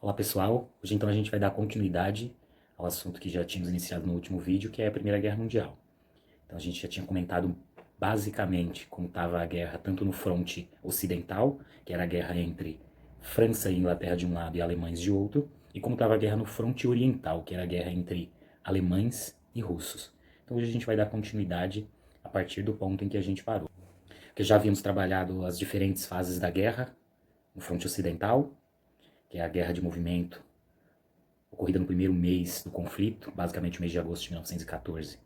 Olá pessoal, hoje então a gente vai dar continuidade ao assunto que já tínhamos iniciado no último vídeo, que é a Primeira Guerra Mundial. Então a gente já tinha comentado basicamente como estava a guerra tanto no fronte ocidental, que era a guerra entre França e Inglaterra de um lado e alemães de outro, e como estava a guerra no fronte oriental, que era a guerra entre alemães e russos. Então hoje a gente vai dar continuidade a partir do ponto em que a gente parou. Porque já havíamos trabalhado as diferentes fases da guerra no fronte ocidental, que é a guerra de movimento, ocorrida no primeiro mês do conflito, basicamente o mês de agosto de 1914.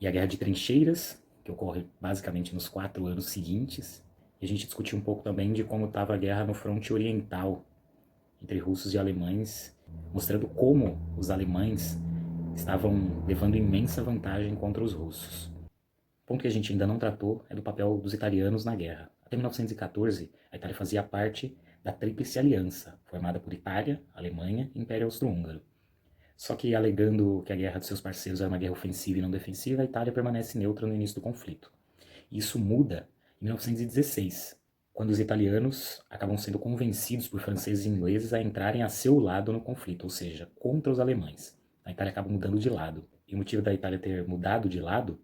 E a guerra de trincheiras, que ocorre basicamente nos 4 anos seguintes. E a gente discutiu um pouco também de como estava a guerra no fronte oriental, entre russos e alemães, mostrando como os alemães estavam levando imensa vantagem contra os russos. O ponto que a gente ainda não tratou é do papel dos italianos na guerra. Até 1914, a Itália fazia parte da Tríplice Aliança, formada por Itália, Alemanha e Império Austro-Húngaro. Só que, alegando que a guerra de seus parceiros era uma guerra ofensiva e não defensiva, a Itália permanece neutra no início do conflito. Isso muda em 1916, quando os italianos acabam sendo convencidos por franceses e ingleses a entrarem a seu lado no conflito, ou seja, contra os alemães. A Itália acaba mudando de lado. E o motivo da Itália ter mudado de lado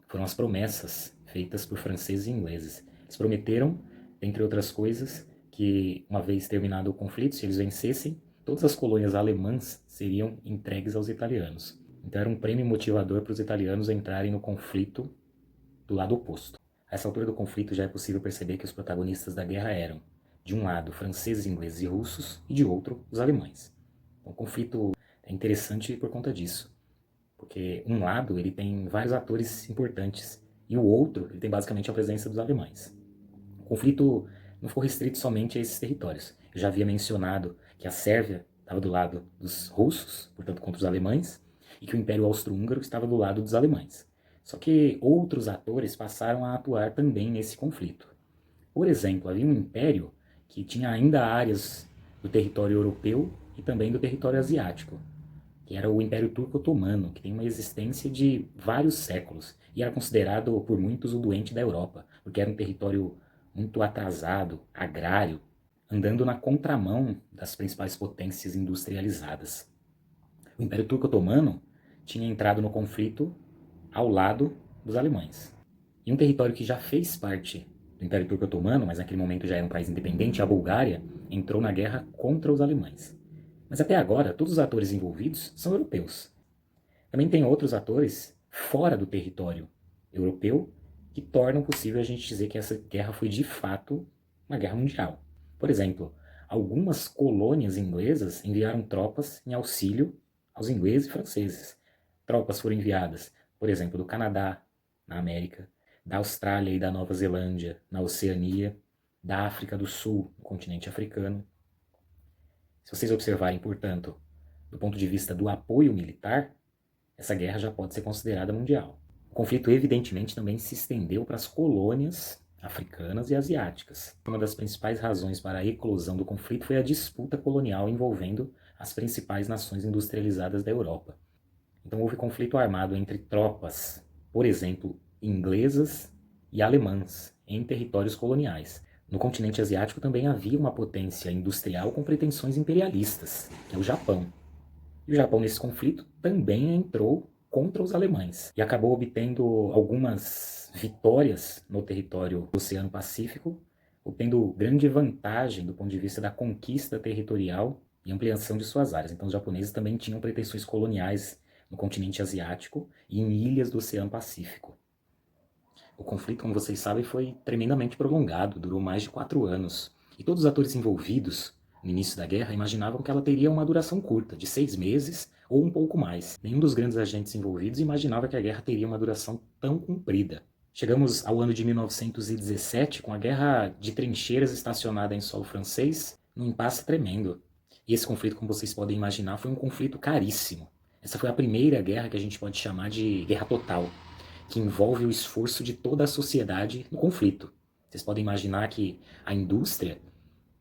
foram as promessas feitas por franceses e ingleses. Eles prometeram, entre outras coisas, que uma vez terminado o conflito, se eles vencessem, todas as colônias alemãs seriam entregues aos italianos. Então era um prêmio motivador para os italianos entrarem no conflito do lado oposto. A essa altura do conflito já é possível perceber que os protagonistas da guerra eram, de um lado, franceses, ingleses e russos, e de outro, os alemães. Então, o conflito é interessante por conta disso. Porque um lado ele tem vários atores importantes e o outro ele tem basicamente a presença dos alemães. O conflito não ficou restrito somente a esses territórios. Eu já havia mencionado que a Sérvia estava do lado dos russos, portanto contra os alemães, e que o Império Austro-Húngaro estava do lado dos alemães. Só que outros atores passaram a atuar também nesse conflito. Por exemplo, havia um império que tinha ainda áreas do território europeu e também do território asiático, que era o Império Turco Otomano, que tem uma existência de vários séculos e era considerado por muitos o doente da Europa, porque era um território muito atrasado, agrário, andando na contramão das principais potências industrializadas. O Império Turco Otomano tinha entrado no conflito ao lado dos alemães. E um território que já fez parte do Império Turco Otomano, mas naquele momento já era um país independente, a Bulgária, entrou na guerra contra os alemães. Mas até agora, todos os atores envolvidos são europeus. Também tem outros atores fora do território europeu que tornam possível a gente dizer que essa guerra foi de fato uma guerra mundial. Por exemplo, algumas colônias inglesas enviaram tropas em auxílio aos ingleses e franceses. Tropas foram enviadas, por exemplo, do Canadá, na América, da Austrália e da Nova Zelândia, na Oceania, da África do Sul, no continente africano. Se vocês observarem, portanto, do ponto de vista do apoio militar, essa guerra já pode ser considerada mundial. O conflito, evidentemente, também se estendeu para as colônias africanas e asiáticas. Uma das principais razões para a eclosão do conflito foi a disputa colonial envolvendo as principais nações industrializadas da Europa. Então houve conflito armado entre tropas, por exemplo, inglesas e alemãs, em territórios coloniais. No continente asiático também havia uma potência industrial com pretensões imperialistas, que é o Japão. E o Japão, nesse conflito, também entrou contra os alemães e acabou obtendo algumas vitórias no território do Oceano Pacífico, obtendo grande vantagem do ponto de vista da conquista territorial e ampliação de suas áreas. Então os japoneses também tinham pretensões coloniais no continente asiático e em ilhas do Oceano Pacífico. O conflito, como vocês sabem, foi tremendamente prolongado, durou mais de 4 anos. E todos os atores envolvidos no início da guerra imaginavam que ela teria uma duração curta, de 6 meses ou um pouco mais. Nenhum dos grandes agentes envolvidos imaginava que a guerra teria uma duração tão comprida. Chegamos ao ano de 1917, com a guerra de trincheiras estacionada em solo francês, num impasse tremendo. E esse conflito, como vocês podem imaginar, foi um conflito caríssimo. Essa foi a primeira guerra que a gente pode chamar de guerra total, que envolve o esforço de toda a sociedade no conflito. Vocês podem imaginar que a indústria,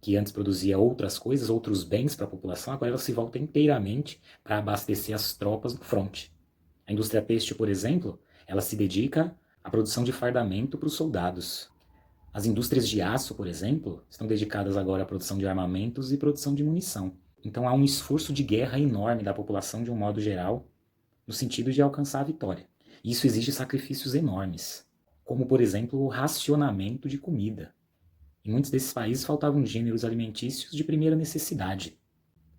que antes produzia outras coisas, outros bens para a população, agora ela se volta inteiramente para abastecer as tropas no fronte. A indústria têxtil, por exemplo, ela se dedica à produção de fardamento para os soldados. As indústrias de aço, por exemplo, estão dedicadas agora à produção de armamentos e produção de munição. Então há um esforço de guerra enorme da população de um modo geral, no sentido de alcançar a vitória. Isso exige sacrifícios enormes, como por exemplo o racionamento de comida. Em muitos desses países faltavam gêneros alimentícios de primeira necessidade.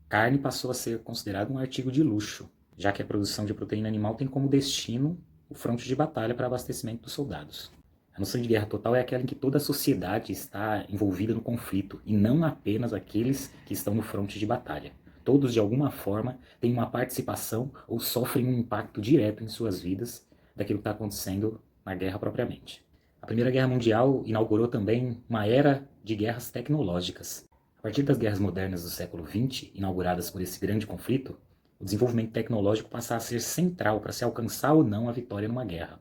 Carne passou a ser considerada um artigo de luxo, já que a produção de proteína animal tem como destino o fronte de batalha para abastecimento dos soldados. A noção de guerra total é aquela em que toda a sociedade está envolvida no conflito, e não apenas aqueles que estão no fronte de batalha. Todos, de alguma forma, têm uma participação ou sofrem um impacto direto em suas vidas daquilo que está acontecendo na guerra propriamente. A Primeira Guerra Mundial inaugurou também uma era de guerras tecnológicas. A partir das guerras modernas do século XX, inauguradas por esse grande conflito, o desenvolvimento tecnológico passa a ser central para se alcançar ou não a vitória numa guerra.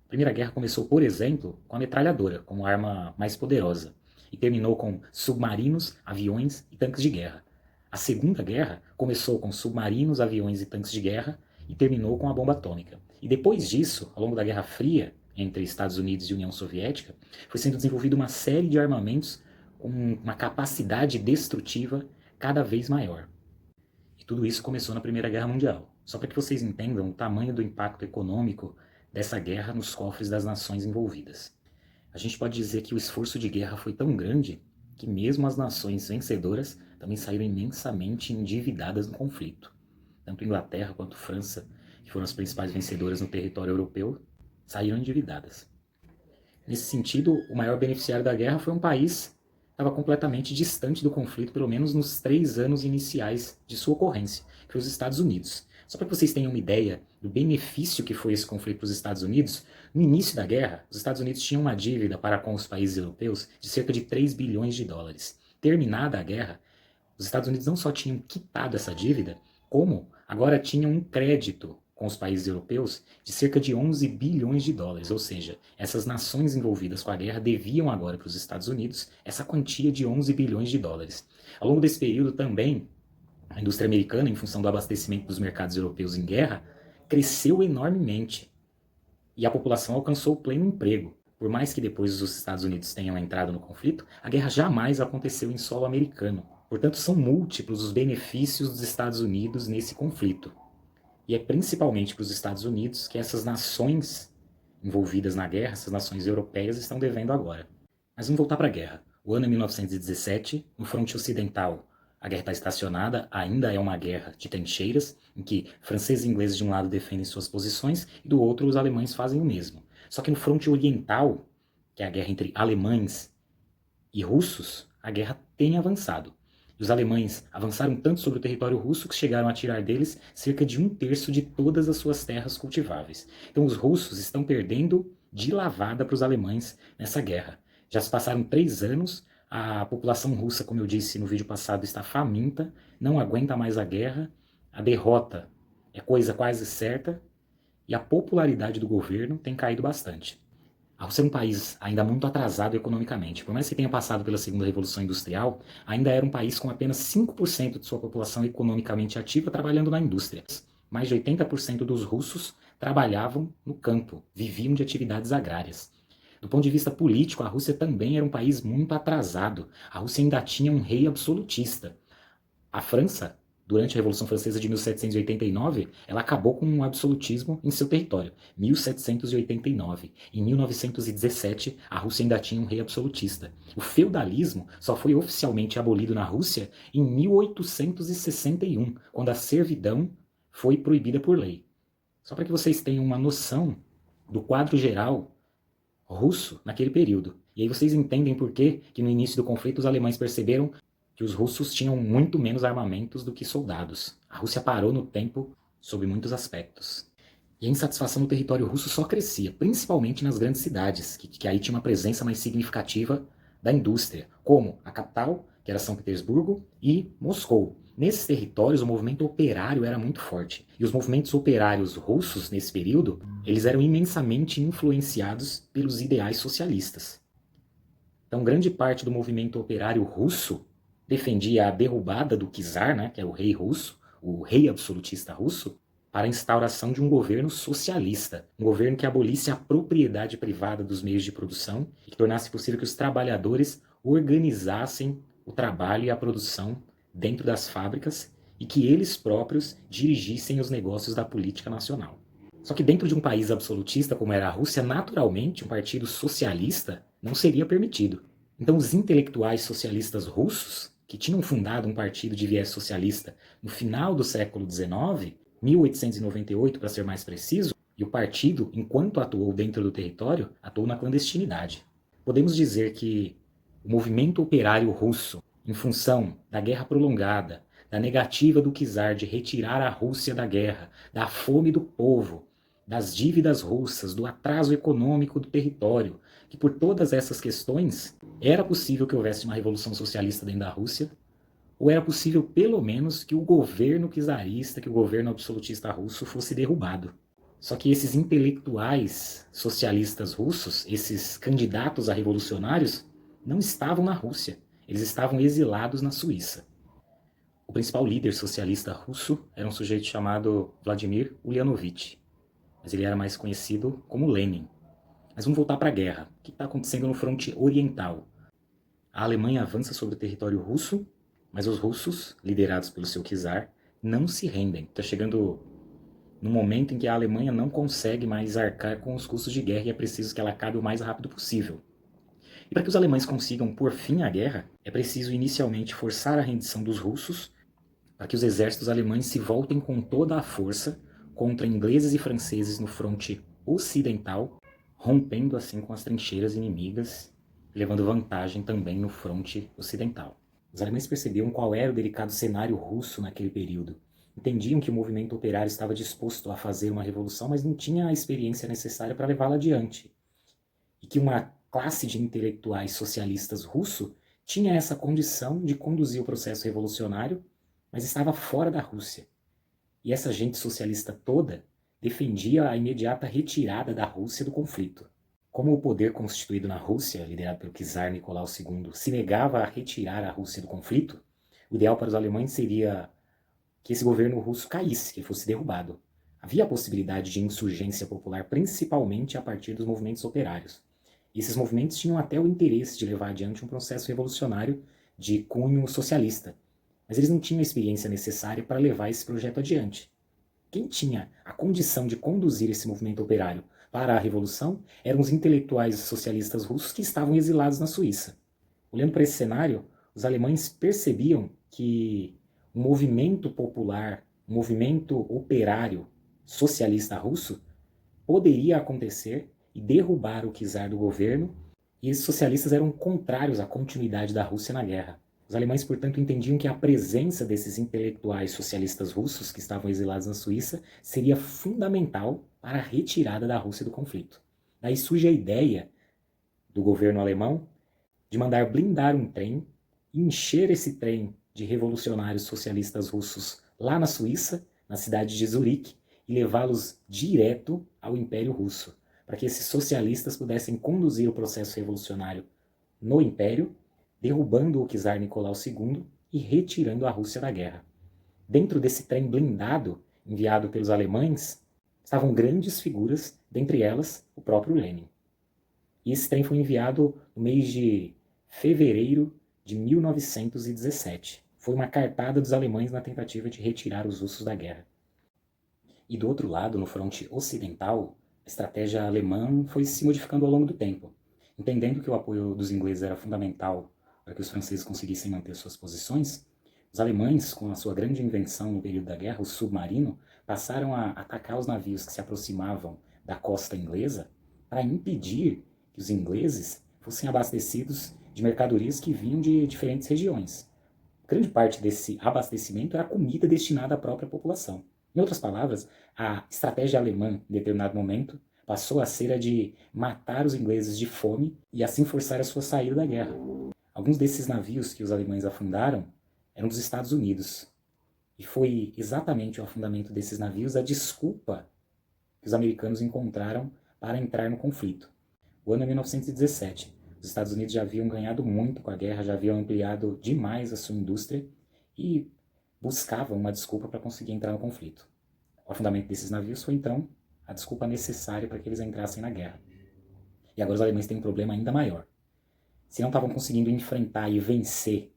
A Primeira Guerra começou, por exemplo, com a metralhadora, como arma mais poderosa, e terminou com submarinos, aviões e tanques de guerra. A Segunda Guerra começou com submarinos, aviões e tanques de guerra e terminou com a bomba atômica. E depois disso, ao longo da Guerra Fria, entre Estados Unidos e União Soviética, foi sendo desenvolvida uma série de armamentos com uma capacidade destrutiva cada vez maior. E tudo isso começou na Primeira Guerra Mundial. Só para que vocês entendam o tamanho do impacto econômico dessa guerra nos cofres das nações envolvidas. A gente pode dizer que o esforço de guerra foi tão grande que mesmo as nações vencedoras também saíram imensamente endividadas no conflito. Tanto Inglaterra quanto França, que foram as principais vencedoras no território europeu, saíram endividadas. Nesse sentido, o maior beneficiário da guerra foi um país que estava completamente distante do conflito, pelo menos nos 3 anos iniciais de sua ocorrência, que foi os Estados Unidos. Só para que vocês tenham uma ideia do benefício que foi esse conflito para os Estados Unidos, no início da guerra, os Estados Unidos tinham uma dívida para com os países europeus de cerca de 3 bilhões de dólares. Terminada a guerra, os Estados Unidos não só tinham quitado essa dívida, como agora tinham um crédito com os países europeus de cerca de 11 bilhões de dólares, ou seja, essas nações envolvidas com a guerra deviam agora para os Estados Unidos essa quantia de 11 bilhões de dólares. Ao longo desse período também, a indústria americana, em função do abastecimento dos mercados europeus em guerra, cresceu enormemente e a população alcançou o pleno emprego. Por mais que depois os Estados Unidos tenham entrado no conflito, a guerra jamais aconteceu em solo americano. Portanto, são múltiplos os benefícios dos Estados Unidos nesse conflito. E é principalmente para os Estados Unidos que essas nações envolvidas na guerra, essas nações europeias, estão devendo agora. Mas vamos voltar para a guerra. O ano é 1917, no fronte ocidental, a guerra está estacionada, ainda é uma guerra de trincheiras, em que franceses e ingleses de um lado defendem suas posições e do outro os alemães fazem o mesmo. Só que no fronte oriental, que é a guerra entre alemães e russos, a guerra tem avançado. E os alemães avançaram tanto sobre o território russo que chegaram a tirar deles cerca de 1/3 de todas as suas terras cultiváveis. Então os russos estão perdendo de lavada para os alemães nessa guerra. Já se passaram 3 anos, a população russa, como eu disse no vídeo passado, está faminta, não aguenta mais a guerra, a derrota é coisa quase certa e a popularidade do governo tem caído bastante. A Rússia é um país ainda muito atrasado economicamente. Por mais que tenha passado pela segunda revolução industrial, ainda era um país com apenas 5% de sua população economicamente ativa trabalhando na indústria. Mais de 80% dos russos trabalhavam no campo, viviam de atividades agrárias. Do ponto de vista político, a Rússia também era um país muito atrasado. A Rússia ainda tinha um rei absolutista. A França, durante a Revolução Francesa de 1789, ela acabou com um absolutismo em seu território. 1789. Em 1917, a Rússia ainda tinha um rei absolutista. O feudalismo só foi oficialmente abolido na Rússia em 1861, quando a servidão foi proibida por lei. Só para que vocês tenham uma noção do quadro geral russo naquele período. E aí vocês entendem por que no início do conflito os alemães perceberam que os russos tinham muito menos armamentos do que soldados. A Rússia parou no tempo sob muitos aspectos. E a insatisfação no território russo só crescia, principalmente nas grandes cidades, que aí tinha uma presença mais significativa da indústria, como a capital, que era São Petersburgo, e Moscou. Nesses territórios, o movimento operário era muito forte. E os movimentos operários russos, nesse período, eles eram imensamente influenciados pelos ideais socialistas. Então, grande parte do movimento operário russo defendia a derrubada do czar, né, que é o rei russo, o rei absolutista russo, para a instauração de um governo socialista, um governo que abolisse a propriedade privada dos meios de produção e que tornasse possível que os trabalhadores organizassem o trabalho e a produção dentro das fábricas e que eles próprios dirigissem os negócios da política nacional. Só que dentro de um país absolutista como era a Rússia, naturalmente um partido socialista não seria permitido. Então os intelectuais socialistas russos, que tinham fundado um partido de viés socialista no final do século XIX, 1898 para ser mais preciso, e o partido, enquanto atuou dentro do território, atuou na clandestinidade. Podemos dizer que o movimento operário russo, em função da guerra prolongada, da negativa do czar de retirar a Rússia da guerra, da fome do povo, das dívidas russas, do atraso econômico do território, que por todas essas questões era possível que houvesse uma revolução socialista dentro da Rússia, ou era possível pelo menos que o governo czarista, que o governo absolutista russo fosse derrubado. Só que esses intelectuais socialistas russos, esses candidatos a revolucionários, não estavam na Rússia, eles estavam exilados na Suíça. O principal líder socialista russo era um sujeito chamado Vladimir Ulyanovich, mas ele era mais conhecido como Lenin. Mas vamos voltar para a guerra. O que está acontecendo no fronte oriental? A Alemanha avança sobre o território russo, mas os russos, liderados pelo seu czar, não se rendem. Está chegando num momento em que a Alemanha não consegue mais arcar com os custos de guerra e é preciso que ela acabe o mais rápido possível. E para que os alemães consigam pôr fim à guerra, é preciso inicialmente forçar a rendição dos russos para que os exércitos alemães se voltem com toda a força contra ingleses e franceses no fronte ocidental, rompendo assim com as trincheiras inimigas, levando vantagem também no fronte ocidental. Os alemães percebiam qual era o delicado cenário russo naquele período. Entendiam que o movimento operário estava disposto a fazer uma revolução, mas não tinha a experiência necessária para levá-la adiante. E que uma classe de intelectuais socialistas russo tinha essa condição de conduzir o processo revolucionário, mas estava fora da Rússia. E essa gente socialista toda defendia a imediata retirada da Rússia do conflito. Como o poder constituído na Rússia, liderado pelo czar Nicolau II, se negava a retirar a Rússia do conflito, o ideal para os alemães seria que esse governo russo caísse, que fosse derrubado. Havia a possibilidade de insurgência popular, principalmente a partir dos movimentos operários. E esses movimentos tinham até o interesse de levar adiante um processo revolucionário de cunho socialista, mas eles não tinham a experiência necessária para levar esse projeto adiante. Quem tinha a condição de conduzir esse movimento operário para a revolução eram os intelectuais socialistas russos que estavam exilados na Suíça. Olhando para esse cenário, os alemães percebiam que um movimento popular, um movimento operário socialista russo poderia acontecer e derrubar o czar do governo, e esses socialistas eram contrários à continuidade da Rússia na guerra. Os alemães, portanto, entendiam que a presença desses intelectuais socialistas russos que estavam exilados na Suíça seria fundamental para a retirada da Rússia do conflito. Daí surge a ideia do governo alemão de mandar blindar um trem e encher esse trem de revolucionários socialistas russos lá na Suíça, na cidade de Zurique, e levá-los direto ao Império Russo, para que esses socialistas pudessem conduzir o processo revolucionário no Império, derrubando o czar Nicolau II e retirando a Rússia da guerra. Dentro desse trem blindado, enviado pelos alemães, estavam grandes figuras, dentre elas o próprio Lenin. E esse trem foi enviado no mês de fevereiro de 1917. Foi uma cartada dos alemães na tentativa de retirar os russos da guerra. E do outro lado, no fronte ocidental, a estratégia alemã foi se modificando ao longo do tempo. Entendendo que o apoio dos ingleses era fundamental para que os franceses conseguissem manter suas posições, os alemães, com a sua grande invenção no período da guerra, o submarino, passaram a atacar os navios que se aproximavam da costa inglesa para impedir que os ingleses fossem abastecidos de mercadorias que vinham de diferentes regiões. Grande parte desse abastecimento era comida destinada à própria população. Em outras palavras, a estratégia alemã, em determinado momento, passou a ser a de matar os ingleses de fome e assim forçar a sua saída da guerra. Alguns desses navios que os alemães afundaram eram dos Estados Unidos. E foi exatamente o afundamento desses navios a desculpa que os americanos encontraram para entrar no conflito. O ano é 1917. Os Estados Unidos já haviam ganhado muito com a guerra, já haviam ampliado demais a sua indústria e buscavam uma desculpa para conseguir entrar no conflito. O afundamento desses navios foi, então, a desculpa necessária para que eles entrassem na guerra. E agora os alemães têm um problema ainda maior. Se não estavam conseguindo enfrentar e vencer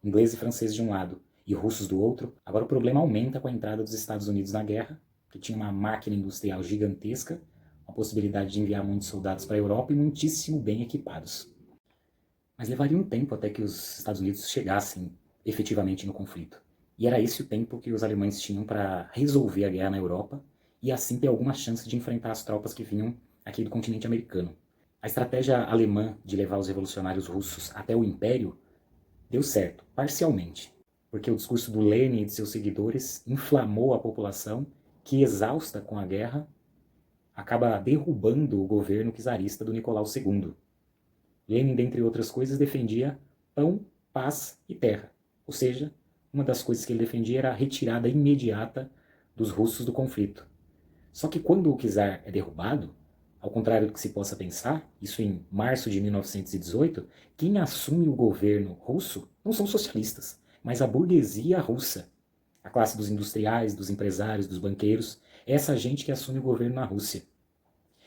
ingleses e franceses de um lado e russos do outro. Agora o problema aumenta com a entrada dos Estados Unidos na guerra, que tinha uma máquina industrial gigantesca, uma possibilidade de enviar muitos soldados para a Europa e muitíssimo bem equipados. Mas levaria um tempo até que os Estados Unidos chegassem efetivamente no conflito. E era esse o tempo que os alemães tinham para resolver a guerra na Europa e assim ter alguma chance de enfrentar as tropas que vinham aqui do continente americano. A estratégia alemã de levar os revolucionários russos até o Império deu certo, parcialmente, porque o discurso do Lenin e de seus seguidores inflamou a população que, exausta com a guerra, acaba derrubando o governo czarista do Nicolau II. Lenin, dentre outras coisas, defendia pão, paz e terra, ou seja, uma das coisas que ele defendia era a retirada imediata dos russos do conflito. Só que quando o czar é derrubado, ao contrário do que se possa pensar, isso em março de 1918, quem assume o governo russo não são socialistas, mas a burguesia russa, a classe dos industriais, dos empresários, dos banqueiros, é essa gente que assume o governo na Rússia.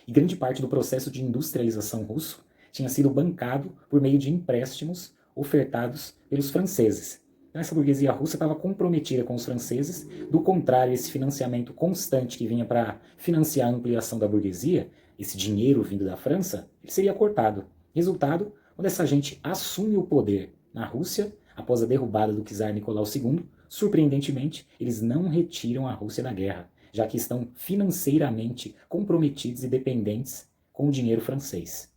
E grande parte do processo de industrialização russo tinha sido bancado por meio de empréstimos ofertados pelos franceses. Então essa burguesia russa estava comprometida com os franceses, do contrário, esse financiamento constante que vinha para financiar a ampliação da burguesia, esse dinheiro vindo da França, ele seria cortado. Resultado, quando essa gente assume o poder na Rússia, após a derrubada do czar Nicolau II, surpreendentemente, eles não retiram a Rússia da guerra, já que estão financeiramente comprometidos e dependentes com o dinheiro francês.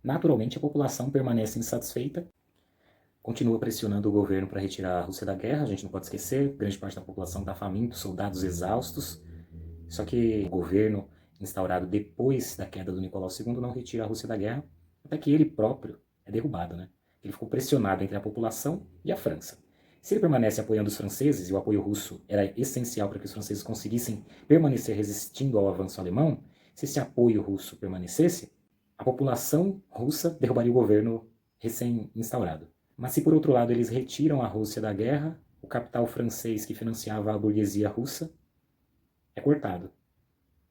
Naturalmente, a população permanece insatisfeita, continua pressionando o governo para retirar a Rússia da guerra, a gente não pode esquecer, grande parte da população está faminta, soldados exaustos, só que o governo instaurado depois da queda do Nicolau II não retira a Rússia da guerra, até que ele próprio é derrubado, né? Ele ficou pressionado entre a população e a França. Se ele permanece apoiando os franceses, e o apoio russo era essencial para que os franceses conseguissem permanecer resistindo ao avanço alemão, se esse apoio russo permanecesse, a população russa derrubaria o governo recém-instaurado. Mas se por outro lado eles retiram a Rússia da guerra, o capital francês que financiava a burguesia russa é cortado.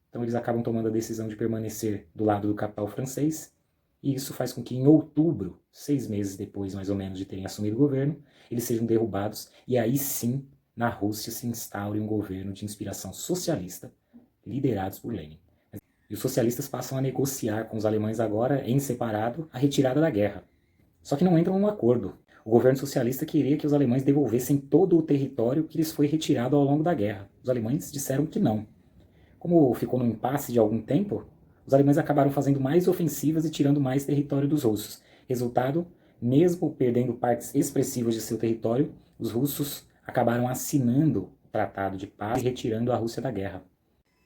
Então eles acabam tomando a decisão de permanecer do lado do capital francês, e isso faz com que em outubro, 6 meses depois mais ou menos de terem assumido o governo, eles sejam derrubados, e aí sim, na Rússia se instaure um governo de inspiração socialista, liderados por Lenin. E os socialistas passam a negociar com os alemães agora, em separado, a retirada da guerra. Só que não entram num acordo. O governo socialista queria que os alemães devolvessem todo o território que lhes foi retirado ao longo da guerra. Os alemães disseram que não. Como ficou num impasse de algum tempo, os alemães acabaram fazendo mais ofensivas e tirando mais território dos russos. Resultado, mesmo perdendo partes expressivas de seu território, os russos acabaram assinando o Tratado de Paz e retirando a Rússia da guerra.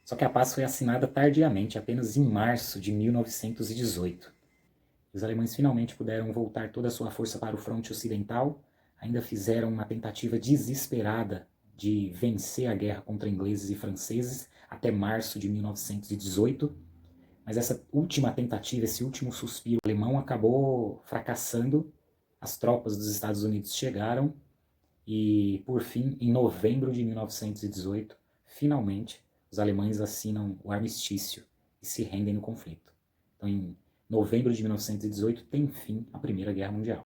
Só que a paz foi assinada tardiamente, apenas em março de 1918. Os alemães finalmente puderam voltar toda a sua força para o fronte ocidental, ainda fizeram uma tentativa desesperada de vencer a guerra contra ingleses e franceses até março de 1918, mas essa última tentativa, esse último suspiro alemão acabou fracassando, as tropas dos Estados Unidos chegaram e, por fim, em novembro de 1918, finalmente, os alemães assinam o armistício e se rendem no conflito. Então, em novembro de 1918, tem fim a Primeira Guerra Mundial.